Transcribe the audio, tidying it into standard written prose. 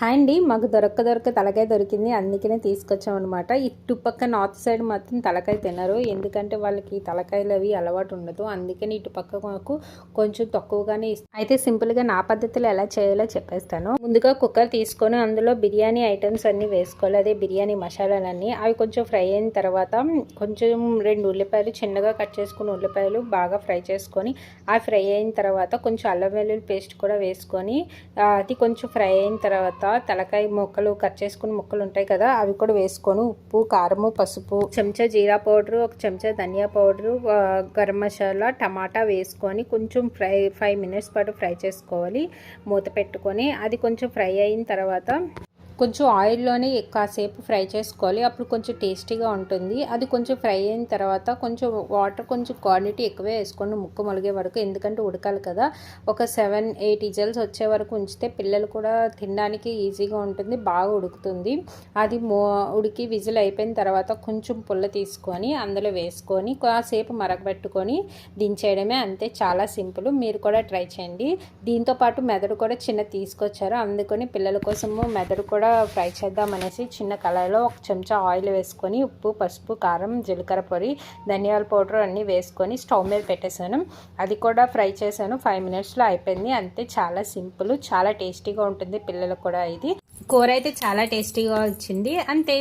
Hi అండి, మాకు దొరక్క తలకాయ దొరికింది, అందుకనే తీసుకొచ్చామన్నమాట. ఇటుపక్క నార్త్ సైడ్ మాత్రం తలకాయ తినరు, ఎందుకంటే వాళ్ళకి తలకాయలు అవి అలవాటు ఉండదు. అందుకని ఇటుపక్క మాకు కొంచెం తక్కువగానే అయితే సింపుల్గా నా పద్ధతిలో ఎలా చేయాలో చెప్పేస్తాను. ముందుగా కుక్కర్ తీసుకొని అందులో బిర్యానీ ఐటమ్స్ అన్నీ వేసుకోవాలి, అదే బిర్యానీ మసాలాలన్నీ. అవి కొంచెం ఫ్రై అయిన తర్వాత కొంచెం 2 ఉల్లిపాయలు చిన్నగా కట్ చేసుకుని ఉల్లిపాయలు బాగా ఫ్రై చేసుకొని, ఆ ఫ్రై అయిన తర్వాత కొంచెం అల్లం వెల్లుల్లి పేస్ట్ కూడా వేసుకొని అది కొంచెం ఫ్రై అయిన తర్వాత తలకాయ ముక్కలు కట్ చేసుకుని ముక్కలు ఉంటాయి కదా, అవి కూడా వేసుకొని ఉప్పు, కారము, పసుపు, చెంచా జీరా పౌడరు, 1 చెంచా ధనియా పౌడరు, గరం మసాలా, టమాటా వేసుకొని కొంచెం 5 మినిట్స్ పాటు ఫ్రై చేసుకోవాలి. మూత పెట్టుకొని అది కొంచెం ఫ్రై అయిన తర్వాత కొంచెం ఆయిల్లోనే కాసేపు ఫ్రై చేసుకోవాలి, అప్పుడు కొంచెం టేస్టీగా ఉంటుంది. అది కొంచెం ఫ్రై అయిన తర్వాత కొంచెం వాటర్ కొంచెం క్వాంటిటీ ఎక్కువే వేసుకోండి, ముక్క మొలిగే వరకు, ఎందుకంటే ఉడకాలి కదా. ఒక 7-8 విజిల్స్ వచ్చే వరకు ఉంచితే పిల్లలు కూడా తినడానికి ఈజీగా ఉంటుంది, బాగా ఉడుకుతుంది. అది ఉడికి విజిల్ అయిపోయిన తర్వాత కొంచెం పుల్ల తీసుకొని అందులో వేసుకొని కాసేపు మరగబెట్టుకొని దించేయడమే, అంతే. చాలా సింపుల్, మీరు కూడా ట్రై చేయండి. దీంతోపాటు మెదడు కూడా చిన్న తీసుకొచ్చారు, అందుకని పిల్లల కోసము మెదడు కూడా ఫ్రై చేద్దామనేసి చిన్న కళాయిలో 1 చెంచా ఆయిల్ వేసుకొని ఉప్పు, పసుపు, కారం, జీలకర్ర పొడి, ధనియాల పౌడర్ అన్నీ వేసుకొని స్టవ్ మీద పెట్టేశాను. అది కూడా ఫ్రై చేశాను, 5 మినిట్స్లో అయిపోయింది, అంతే. చాలా సింపుల్, చాలా టేస్టీగా ఉంటుంది పిల్లలకు కూడా. ఇది కూర అయితే చాలా టేస్టీగా వచ్చింది, అంతే.